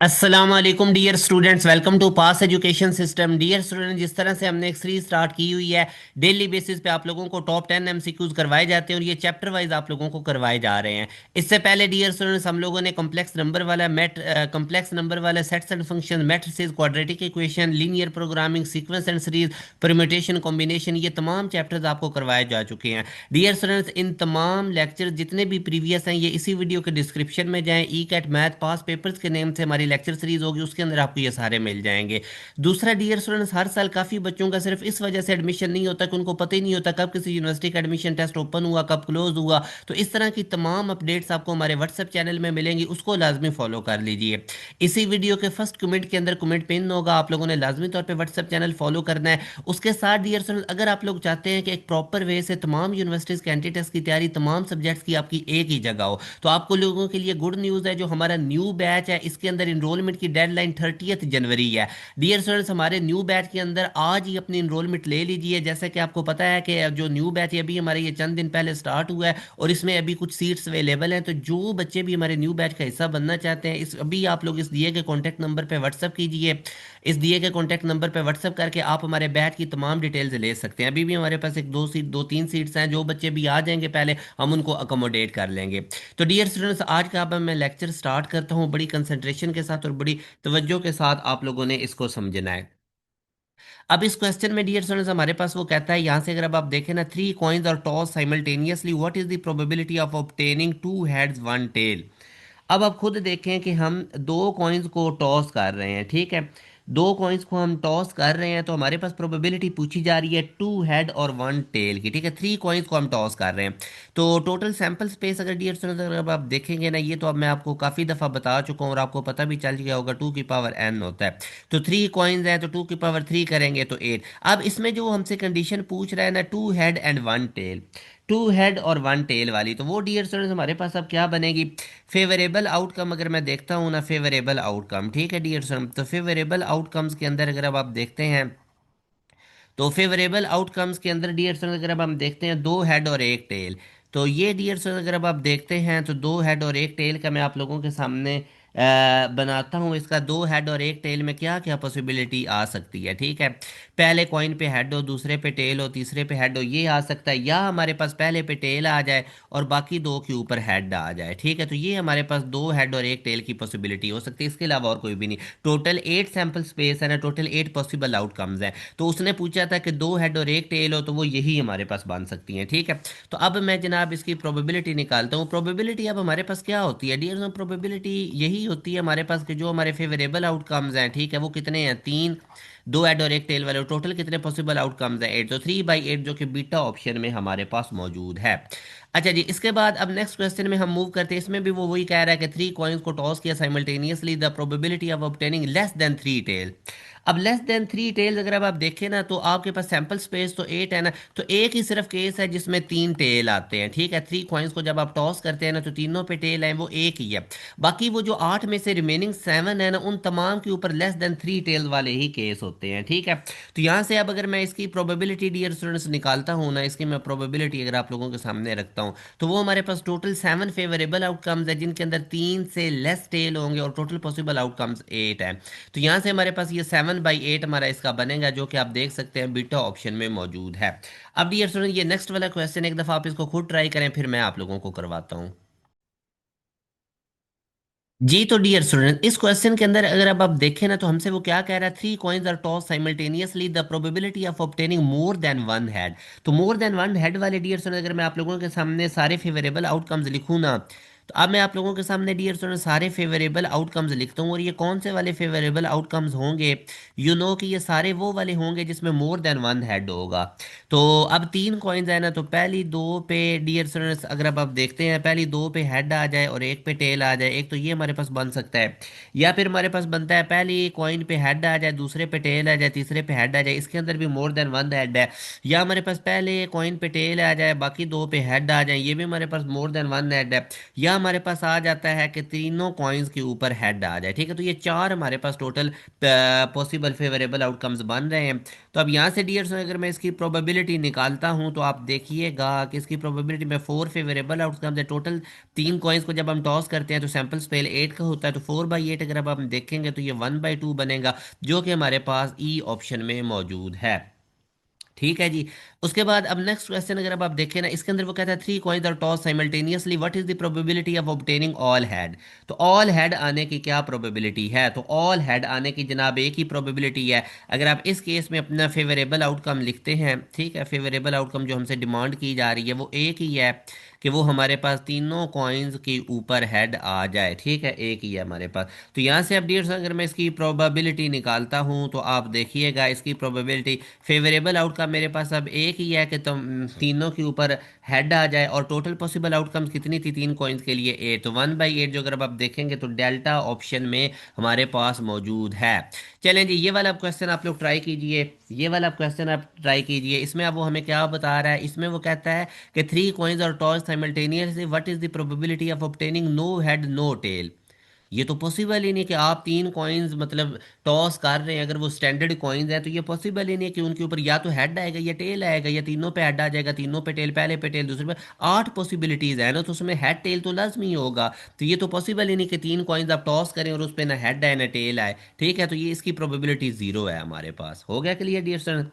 अस्सलाम वालेकुम dear students, welcome to pass education system. Dear student, जिस तरह से हमने एक सीरीज स्टार्ट की हुई है, डेली बेसिस पे आप लोगों को टॉप 10 एमसीक्यूज करवाए जाते हैं और ये चैप्टर वाइज आप लोगों को करवाए जा रहे हैं। इससे पहले डियर स्टूडेंट्स, हम लोगों ने कम्प्लेक्स नंबर वाला sets and function, matrices, quadratic equation, linear programming, sequence and series, permutation, combination, ये तमाम चैप्टर्स आपको करवाए जा चुके हैं। डियर स्टूडेंट्स, इन तमाम लेक्चर जितने भी प्रीवियस हैं ये इसी वीडियो के डिस्क्रिप्शन में जाएं। ई कैट मैथ पास पेपर्स के नेम से हमारी लेक्चर सीरीज होगी, उसके अंदर आपको ये सारे मिल जाएंगे। दूसरा डियर स्टूडेंट्स, हर साल काफ़ी बच्चों का सिर्फ इस वजह से एडमिशन नहीं होता कि उनको पता ही नहीं होता कब किसी यूनिवर्सिटी का एडमिशन टेस्ट ओपन हुआ, कब क्लोज हुआ। तो इस तरह की तमाम अपडेट्स आपको हमारे व्हाट्सएप चैनल में मिलेंगी, उसको लाजमी फॉलो कर लीजिए। इसी वीडियो के फर्स्ट कमेंट के अंदर कमेंट पिन होगा, आप लोगों ने लाजमी तौर पे व्हाट्सएप चैनल फॉलो करना है। उसके साथ डियर स्टूडेंट, अगर आप लोग चाहते हैं कि एक प्रॉपर वे से तमाम यूनिवर्सिटीज़ के एंट्री टेस्ट की तैयारी, तमाम सब्जेक्ट्स की आपकी एक ही जगह हो, तो आपको लोगों के लिए गुड न्यूज़ है। जो हमारा न्यू बैच है, इसके अंदर इनरोलमेंट की डेडलाइन 30 जनवरी है। डियर स्टूडेंट्स, हमारे न्यू बैच के अंदर आज ही अपनी इनरोलमेंट ले लीजिए। जैसे कि आपको पता है कि जो न्यू बैच है अभी हमारे ये चंद दिन पहले स्टार्ट हुआ है और इसमें अभी कुछ सीट्स अवेलेबल हैं। तो जो बच्चे भी हमारे न्यू बैच का हिस्सा बनना चाहते हैं, इस अभी आप लोग इस दिए के कॉन्टैक्ट नंबर पर व्हाट्सअप कीजिए। इस दिए गए कॉन्टैक्ट नंबर पर व्हाट्सअप करके आप हमारे बैच की तमाम डिटेल्स ले सकते हैं। अभी भी हमारे पास एक दो तीन सीट्स हैं, जो बच्चे भी आ जाएंगे पहले हम उनको अकोमोडेट कर लेंगे। तो डियर स्टूडेंट्स, आज का अब मैं लेक्चर स्टार्ट करता हूँ। बड़ी कंसंट्रेशन के साथ और बड़ी तवज्जो के साथ आप लोगों ने इसको समझना है। अब इस क्वेश्चन में डियर स्टूडेंट्स हमारे पास वो कहता है, यहाँ से अगर अब आप देखें ना, three coins are toss simultaneously, what is the probability of obtaining two heads one tail. अब आप खुद देखें कि हम दो कॉइन्स को टॉस कर रहे हैं, ठीक है। दो कॉइन्स को हम टॉस कर रहे हैं तो हमारे पास प्रोबेबिलिटी पूछी जा रही है टू हेड और वन टेल की, ठीक है। थ्री कॉइन्स को हम टॉस कर रहे हैं। तो टोटल सैंपल स्पेस अगर डियर स्टूडेंट्स अगर अब आप देखेंगे ना, ये तो अब मैं आपको काफ़ी दफ़ा बता चुका हूँ और आपको पता भी चल गया होगा, टू की पावर एन होता है। तो थ्री कॉइन्स हैं तो टू की पावर थ्री करेंगे तो एट। अब इसमें जो हमसे कंडीशन पूछ रहा है ना, two head and one tail, two head और वन टेल वाली, तो वो डियर स्टूडेंट्स हमारे पास अब क्या बनेगी। फेवरेबल आउटकम अगर मैं देखता हूँ ना, फेवरेबल आउटकम, ठीक है डियर स्टूडेंट। तो फेवरेबल आउटकम्स के अंदर अगर अब आप देखते हैं, तो फेवरेबल आउटकम्स के अंदर डियर स्टूडेंट अगर अब हम देखते हैं, दो हेड और एक टेल। तो ये डियर स्टूडेंट अगर अब आप देखते हैं तो दो हेड और एक टेल का मैं आप लोगों के सामने बनाता हूँ। इसका दो हेड और एक टेल में क्या क्या पॉसिबिलिटी आ सकती है, ठीक है। पहले कॉइन पे हेड हो, दूसरे पे टेल हो, तीसरे पे हेड हो, ये आ सकता है। या हमारे पास पहले पे टेल आ जाए और बाकी दो के ऊपर हेड आ जाए, ठीक है। तो ये हमारे पास दो हेड और एक टेल की पॉसिबिलिटी हो सकती है, इसके अलावा और कोई भी नहीं। टोटल एट सैंपल स्पेस है ना, टोटल एट पॉसिबल आउटकम्स हैं। तो उसने पूछा था कि दो हेड और एक टेल हो, तो वो यही हमारे पास बन सकती हैं, ठीक है। तो अब मैं जनाब इसकी प्रोबेबिलिटी निकालता हूँ। प्रोबेबिलिटी अब हमारे पास क्या होती है डियर, प्रोबेबिलिटी यही होती है हमारे पास कि जो हमारे फेवरेबल आउटकम्स हैं, ठीक है, वो कितने हैं, तीन। दो हेड और एक टेल वाले, टोटल कितने पॉसिबल आउटकम्स हैं, एट। तो 3/8 जो कि बीटा ऑप्शन में हमारे पास मौजूद है। अच्छा जी, इसके बाद अब नेक्स्ट क्वेश्चन में हम मूव करते हैं। इसमें भी वो वही कह रहा है कि थ्री कॉइन्स को टॉस किया simultaneously, the probability of obtaining less than three tail. अब लेस देन थ्री टेल्स अगर अब आप देखें ना, तो आपके पास सैंपल स्पेस तो एट है ना, तो एक ही सिर्फ केस है जिसमें तीन टेल आते हैं, ठीक है। थ्री कॉइन्स को जब आप टॉस करते हैं ना, तो तीनों पे टेल है, वो एक ही है। बाकी वो जो आठ में से रिमेनिंग सेवन है ना, उन तमाम के ऊपर लेस देन थ्री टेल वाले ही केस होते हैं, ठीक है। तो यहाँ से अब अगर मैं इसकी प्रोबेबिलिटी डियर स्टूडेंट्स निकालता हूँ ना, इसकी मैं प्रोबेबिलिटी अगर आप लोगों के सामने रखता हूँ, तो वो हमारे पास टोटल सेवन फेवरेबल आउटकम्स है जिनके अंदर तीन से लेस टेल होंगे और टोटल पॉसिबल आउटकम्स एट है। तो यहाँ से हमारे पास ये 7/8 हमारा इसका बनेगा, जो कि आप देख सकते हैं बीटा ऑप्शन में मौजूद है। अब डियर स्टूडेंट, ये नेक्स्ट वाला क्वेश्चन एक दफ़ा आप इसको खुद ट्राई करें, फिर मैं आप लोगों को करवाता हूँ। जी, तो डियर स्टूडेंट, इस क्वेश्चन के अंदर अगर अब आप देखें ना, तो हमसे वो क्या कह रहा है, three coins are toss simultaneously, the probability of obtaining more than one head. तो मोर देन वन हेड वाले डियर स्टूडेंट अगर मैं आप लोगों के सामने सारे फेवरेबल आउटकम्स लिखूँ ना, तो अब मैं आप लोगों के सामने डियर स्टूडेंट सारे फेवरेबल आउटकम्स लिखता हूँ। और ये कौन से वाले फेवरेबल आउटकम्स होंगे, कि ये सारे वो वाले होंगे जिसमें मोर देन वन हेड होगा। तो अब तीन कॉइन्स है ना, तो पहली दो पे डियर स्टूडेंट्स अगर अब आप देखते हैं, पहली दो पे हेड आ जाए और एक पे टेल आ जाए, एक तो ये हमारे पास बन सकता है। या फिर हमारे पास बनता है पहली कॉइन पे हेड आ जाए, दूसरे पे टेल आ जाए, तीसरे पे हेड आ जाए, इसके अंदर भी मोर देन वन हेड है। या हमारे पास पहले कॉइन पे टेल आ जाए, बाकी दो पे हेड आ जाए, ये भी हमारे पास मोर देन वन हेड है। या हमारे पास आ जाता है कि तीनों कॉइन्स के ऊपर हेड आ जाए। ठीक है, तो ये चार हमारे पास टोटल पॉसिबल फेवरेबल आउटकम्स बन रहे हैं। तो अब यहाँ से डियर अगर मैं इसकी प्रोबेबिलिटी निकालता हूँ तो आप देखिएगा कि इसकी प्रोबेबिलिटी में फोर फेवरेबल आउटकम्स है टोटल। तीन कॉइन्स को जब हम टॉस करते हैं तो सैंपल स्पेल 8 का होता है, तो 4/8 अगर अब हम देखेंगे तो ये 1/2 बनेगा, जो कि हमारे पास ई ऑप्शन में मौजूद है। ठीक है जी। उसके बाद अब नेक्स्ट क्वेश्चन अगर अब आप देखें ना, इसके अंदर वो कहता है three coins are toss simultaneously, what is the probability of obtaining all head. तो ऑल हेड आने की क्या प्रोबेबिलिटी है, तो ऑल हेड आने की जनाब एक ही प्रोबेबिलिटी है। अगर आप इस केस में अपना फेवरेबल आउटकम लिखते हैं, ठीक है, फेवरेबल आउटकम जो हमसे डिमांड की जा रही है वो एक ही है कि वो हमारे पास तीनों कॉइन्स के ऊपर हेड आ जाए। ठीक है, एक ही है हमारे पास। तो यहाँ से अब डियर अगर मैं इसकी प्रोबेबिलिटी निकालता हूँ तो आप देखिएगा इसकी प्रोबेबिलिटी फेवरेबल आउटकम मेरे पास अब एक ही है कि तुम तीनों के ऊपर हेड आ जाए, और टोटल पॉसिबल आउटकम्स कितनी थी तीन कॉइन्स के लिए, 8, तो 1/8 जो अगर अब आप देखेंगे तो डेल्टा ऑप्शन में हमारे पास मौजूद है। चलें जी, ये वाला क्वेश्चन आप लोग ट्राई कीजिए, ये वाला क्वेश्चन आप ट्राई कीजिए। इसमें अब वो हमें क्या बता रहा है, इसमें वो कहता है कि थ्री कॉइन्स और toss simultaneously, what is the probability of obtaining no head no tail. ये तो पॉसिबल ही नहीं कि आप तीन कॉइन्स मतलब टॉस कर रहे हैं, अगर वो स्टैंडर्ड कॉइन्स हैं तो ये पॉसिबल ही नहीं है कि उनके ऊपर या तो हेड आएगा या टेल आएगा, या तीनों पे हेड आ जाएगा, तीनों पे टेल, पहले पे टेल दूसरे पे। आठ पॉसिबिलिटीज है ना, तो उसमें हेड टेल तो लाजमी होगा। तो ये तो पॉसिबल ही नहीं कि तीन कॉइन्स आप टॉस करें और उस पर ना हेड आए ना टेल आए। ठीक है, तो ये इसकी प्रोबेबिलिटी जीरो है हमारे पास। हो गया क्लियर डियर स्टूडेंट।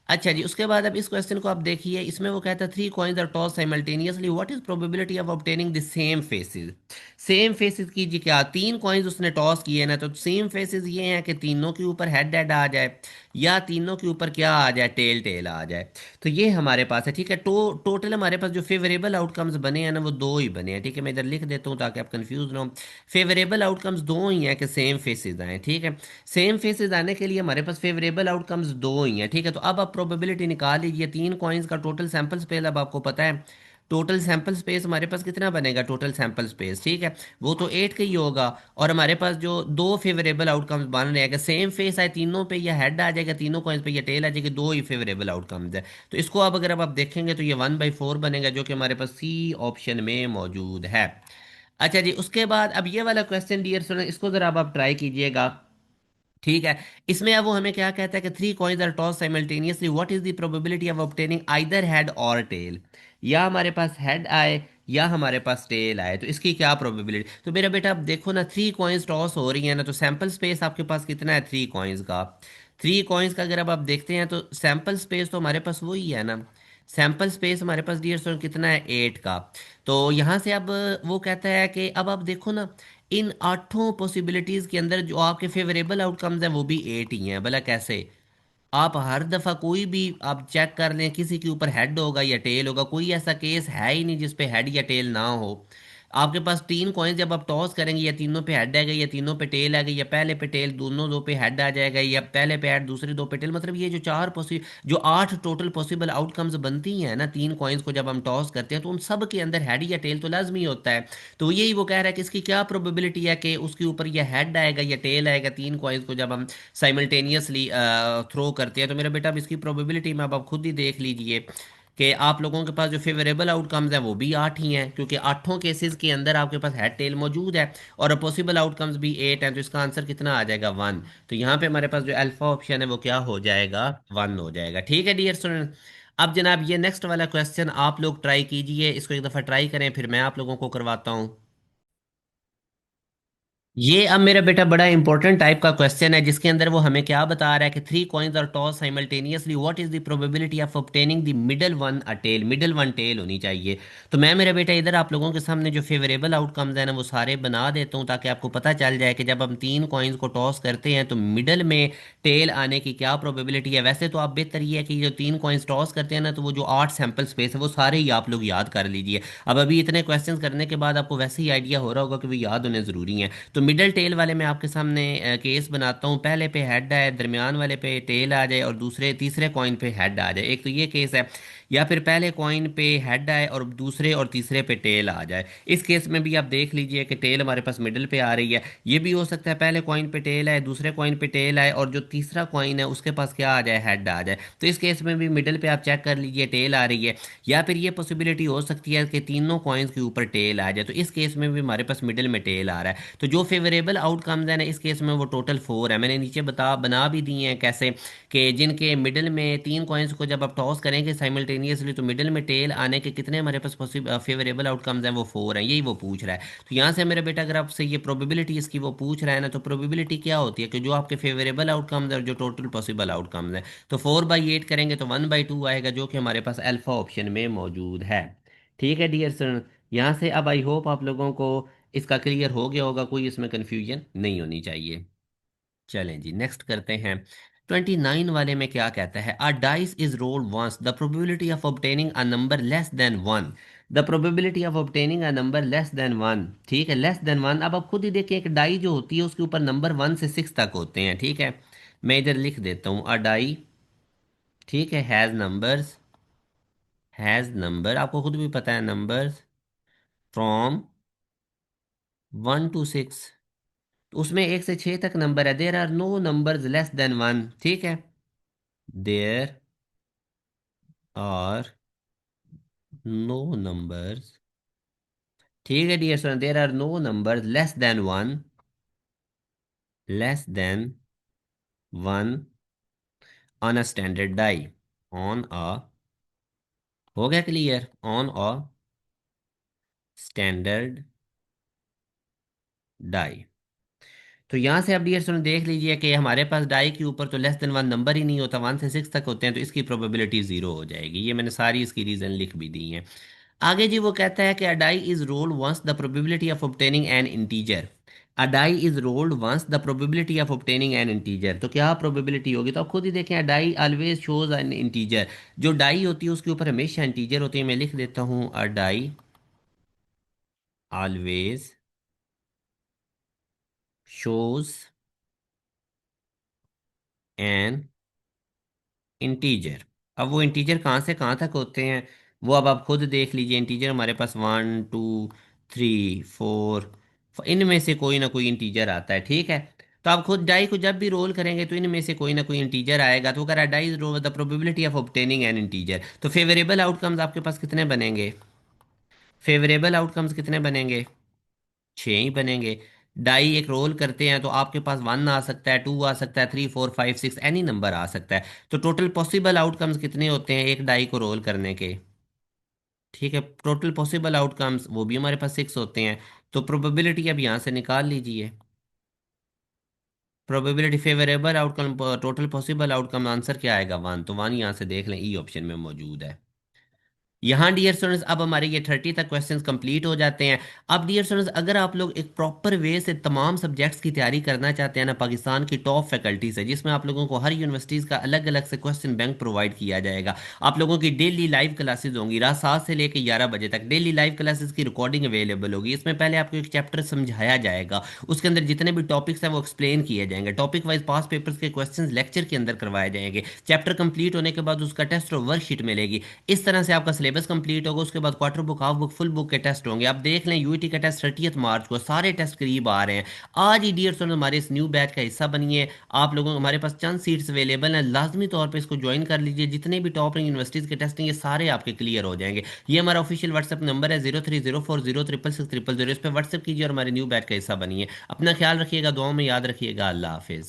अच्छा जी, उसके बाद अब इस क्वेश्चन को आप देखिए, इसमें वो कहता है three coins are toss simultaneously, what is probability of obtaining the same faces. Same faces कीजिए, क्या तीन कॉइन्स उसने टॉस किए ना, तो सेम फेसेस ये हैं कि तीनों के ऊपर हेड हेड आ जाए या तीनों के ऊपर क्या आ जाए, टेल टेल आ जाए। तो ये हमारे पास है। ठीक है, टोटल हमारे पास जो फेवरेबल आउटकम्स बने हैं ना वो दो ही बने हैं। ठीक है, मैं इधर लिख देता हूँ ताकि आप कंफ्यूज ना हो। फेवरेबल आउटकम्स दो ही हैं कि सेम फेसेस आए। ठीक है, सेम फेसेस आने के लिए हमारे पास फेवरेबल आउटकम्स दो ही हैं। ठीक है, तो अब आप प्रोबेबिलिटी निकाल लीजिए। तीन कॉइन्स का टोटल सैंपल स्पेस अब आपको पता है, टोटल सैंपल स्पेस हमारे पास कितना बनेगा, टोटल सैंपल स्पेस, ठीक है, वो तो 8 का ही होगा। और हमारे पास जो दो फेवरेबल आउटकम्स बन रहे हैं, अगर सेम फेस आए तीनों पे, या हेड आ जाएगा तीनों कॉइन्स पे, या टेल आ जाएगी, दो ही फेवरेबल आउटकम्स है। तो इसको अब अगर अब आप देखेंगे तो ये 1/4 बनेगा, जो कि हमारे पास सी ऑप्शन में मौजूद है। अच्छा जी, उसके बाद अब ये वाला क्वेश्चन डियर स्टूडेंट, इसको जरा अब आप ट्राई कीजिएगा। ठीक है, इसमें अब वो हमें क्या कहता है कि three coins are toss simultaneously, what is the probability of obtaining either head और टेल। या हमारे पास हेड आए या हमारे पास टेल आए, तो इसकी क्या प्रोबेबिलिटी। तो मेरा बेटा अब देखो ना, थ्री कॉइन्स टॉस हो रही है ना, तो सैंपल स्पेस आपके पास कितना है थ्री कॉइन्स का। थ्री कॉइन्स का अगर अब आप देखते हैं तो सैंपल स्पेस तो हमारे पास वही है ना, सैंपल स्पेस हमारे पास डियर स्टूडेंट कितना है 8 का। तो यहाँ से अब वो कहता है कि अब आप देखो ना, इन आठों पॉसिबिलिटीज के अंदर जो आपके फेवरेबल आउटकम्स हैं वो भी 8 ही हैं। भला कैसे, आप हर दफा कोई भी आप चेक कर लें, किसी के ऊपर हेड होगा या टेल होगा, कोई ऐसा केस है ही नहीं जिसपे हेड या टेल ना हो। आपके पास तीन कॉइन्स जब आप टॉस करेंगे, या तीनों पे हेड आएगा या तीनों पे टेल आएगा, या पहले पे टेल दोनों दो पे हेड आ जाएगा, या पहले पे हेड दूसरे दो पे टेल, मतलब ये जो जो आठ टोटल पॉसिबल आउटकम्स बनती हैं ना तीन कॉइन्स को जब हम टॉस करते हैं, तो उन सब के अंदर हेड या टेल तो लाजमी होता है। तो यही वो कह रहा है कि इसकी क्या प्रोबेबिलिटी है कि उसके ऊपर या हेड आएगा या टेल आएगा तीन कॉइन्स को जब हम साइमल्टेनियसली थ्रो करते हैं। तो मेरा बेटा अब इसकी प्रोबेबिलिटी में अब आप खुद ही देख लीजिए कि आप लोगों के पास जो फेवरेबल आउटकम्स हैं वो भी 8 ही हैं, क्योंकि आठों केसेस के अंदर आपके पास हेड टेल मौजूद है, और पॉसिबल आउटकम्स भी 8 हैं। तो इसका आंसर कितना आ जाएगा 1। तो यहाँ पे हमारे पास जो अल्फा ऑप्शन है वो क्या हो जाएगा, 1 हो जाएगा। ठीक है डियर स्टूडेंट। अब जनाब ये नेक्स्ट वाला क्वेश्चन आप लोग ट्राई कीजिए, इसको एक दफ़ा ट्राई करें फिर मैं आप लोगों को करवाता हूँ। ये अब मेरा बेटा बड़ा इंपॉर्टेंट टाइप का क्वेश्चन है, जिसके अंदर वो हमें क्या बता रहा है कि three coins are toss simultaneously, what is the probability of obtaining the middle one a tail. Middle one tail होनी चाहिए। तो मैं मेरा बेटा इधर आप लोगों के सामने जो फेवरेबल आउटकम्स है ना वो सारे बना देता हूँ, ताकि आपको पता चल जाए कि जब हम तीन कॉइन्स को टॉस करते हैं तो मिडल में टेल आने की क्या प्रोबेबिलिटी है। वैसे तो आप बेहतर ये है कि जो तीन कॉइन्स टॉस करते हैं ना, तो वो जो 8 सैंपल स्पेस है वो सारे ही आप लोग याद कर लीजिए। अब अभी इतने क्वेश्चंस करने के बाद आपको वैसे ही आइडिया हो रहा होगा कि वो याद होने ज़रूरी हैं। तो मिडल टेल वाले मैं आपके सामने केस बनाता हूँ, पहले पे हेड आए, दरमियान वाले पे टेल आ जाए, और दूसरे तीसरे कॉइन पे हेड आ जाए। एक तो ये केस है। या फिर पहले कॉइन पे हेड आए और दूसरे और तीसरे पे टेल आ जाए। इस केस में भी आप देख लीजिए कि टेल हमारे पास मिडिल पे आ रही है। ये भी हो सकता है पहले कॉइन पे टेल आए, दूसरे कॉइन पे टेल आए और जो तीसरा कॉइन है उसके पास क्या आ जाए, हेड आ जाए। तो इस केस में भी मिडिल पे आप चेक कर लीजिए टेल आ रही है। या फिर ये पॉसिबिलिटी हो सकती है कि तीनों कॉइन्स के ऊपर टेल आ जाए, तो इस केस में भी हमारे पास मिडिल में टेल आ रहा है। तो जो फेवरेबल आउटकम्स है ना इस केस में वो टोटल 4 है। मैंने नीचे बना भी दिए हैं कैसे, कि जिनके मिडिल में तीन कॉइन्स को जब आप टॉस करेंगे साइमल्टेनियसली तो मिडिल में टेल आने के कितने हमारे पास फेवरेबल आउटकम्स हैं, वो 4 हैं। यही वो पूछ रहा है। तो यहाँ से मेरा बेटा अगर आपसे ये प्रोबेबिलिटी इसकी वो पूछ रहा है ना, तो प्रोबेबिलिटी क्या होती है कि जो आपके फेवरेबल आउटकम्स है और जो टोटल पॉसिबल आउटकम्स हैं, तो 4/8 करेंगे तो 1/2 आएगा, जो कि हमारे पास अल्फा ऑप्शन में मौजूद है। ठीक है डियर स्टूडेंट, यहाँ से अब आई होप आप लोगों को इसका क्लियर हो गया होगा, कोई इसमें कंफ्यूजन नहीं होनी चाहिए। चलें जी, नेक्स्ट करते हैं। 29 वाले में क्या कहता है, a dice is rolled once the probability of obtaining a number less than one. The probability of obtaining a number less than one. ठीक है, लेस देन वन। अब आप खुद ही देखिए, एक डाई जो होती है उसके ऊपर नंबर 1 से 6 तक होते हैं। ठीक है, मैं इधर लिख देता हूँ अ डाई। ठीक है, हैज़ नंबर, आपको खुद भी पता है, नंबर्स फ्रॉम 1 to 6। तो उसमें 1 से 6 तक नंबर है। There are no numbers less than one. ठीक है, देयर आर नो नंबर्स। ठीक है dear student, there are no numbers less than one on a standard die. On a, हो गया clear, on a standard die. तो यहाँ से आप डियर स्टूडेंट देख लीजिए कि हमारे पास डाई के ऊपर तो लेस देन वन नंबर ही नहीं होता, 1 से 6 तक होते हैं, तो इसकी प्रोबेबिलिटी जीरो हो जाएगी। ये मैंने सारी इसकी रीजन लिख भी दी है। आगे जी वो कहता है कि a die is rolled once the probability of obtaining an integer. A die is rolled once the probability of obtaining an integer, तो क्या प्रोबेबिलिटी होगी, तो आप खुद ही देखें, a die always shows an integer. जो डाई होती है उसके ऊपर हमेशा इंटीजर होती है। मैं लिख देता हूँ a die always shows an integer. अब वो इंटीजर कहाँ से कहाँ तक होते हैं, वो अब आप खुद देख लीजिए। इंटीजर हमारे पास 1 2 3 4, इनमें से कोई ना कोई इंटीजर आता है। ठीक है, तो आप खुद डाई को जब भी रोल करेंगे तो इनमें से कोई ना कोई इंटीजर आएगा। तो अगर die roll the probability of obtaining an integer, तो फेवरेबल आउटकम्स आपके पास कितने बनेंगे, फेवरेबल आउटकम्स कितने बनेंगे, 6 ही बनेंगे। डाई एक रोल करते हैं तो आपके पास 1 आ सकता है, 2 आ सकता है, 3 4 5 6 एनी नंबर आ सकता है। तो टोटल पॉसिबल आउटकम्स कितने होते हैं एक डाई को रोल करने के। ठीक है, टोटल पॉसिबल आउटकम्स वो भी हमारे पास 6 होते हैं। तो प्रोबेबिलिटी अब यहाँ से निकाल लीजिए। Probability favourable outcome, total possible outcome, answer क्या आएगा, 1। तो 1 यहाँ से देख लें, ई ऑप्शन में मौजूद है। यहाँ डियर स्टूडेंट्स अब हमारे ये 30 तक क्वेश्चंस कंप्लीट हो जाते हैं। अब डियर स्टूडेंट्स अगर आप लोग एक प्रॉपर वे से तमाम सब्जेक्ट्स की तैयारी करना चाहते हैं ना, पाकिस्तान की टॉप फैकल्टी से, जिसमें आप लोगों को हर यूनिवर्सिटीज़ का अलग अलग से क्वेश्चन बैंक प्रोवाइड किया जाएगा। आप लोगों की डेली लाइव क्लासेज होंगी, रात 7 से लेकर 11 बजे तक डेली लाइव क्लासेज की रिकॉर्डिंग अवेलेबल होगी। इसमें पहले आपको एक चैप्टर समझाया जाएगा, उसके अंदर जितने भी टॉपिक्स हैं वो एक्सप्लेन किए जाएंगे। टॉपिक वाइज पास पेपर्स के क्वेश्चंस लेक्चर के अंदर करवाए जाएंगे। चैप्टर कंप्लीट होने के बाद उसका टेस्ट और वर्कशीट मिलेगी। इस तरह से आपका सिलेबस कंप्लीट होगा। उसके बाद quarter book, half book, full book के टेस्ट होंगे। आप देख लें यूईटी का टेस्ट 30 मार्च को, सारे टेस्ट करीब आ रहे हैं। आज ही डियर स्टूडेंट हमारे इस न्यू बैच का हिस्सा बनिए। आप लोगों को हमारे पास चंद सीट्स अवेलेबल हैं, लाजमी तौर पर इसको ज्वाइन कर लीजिए। जितने भी टॉप रैंक यूनिवर्सिटीज़ के टेस्ट हैं ये सारे आपके क्लियर हो जाएंगे। ये हमारा ऑफिशियल व्हाट्सएप नंबर है 0304066600। इस पर व्हाट्सएप कीजिए और हमारे न्यू बैच का हिस्सा बनिए। अपना ख्याल रखिएगा, दुआओं में याद रखिएगा। अल्लाह हाफिज़।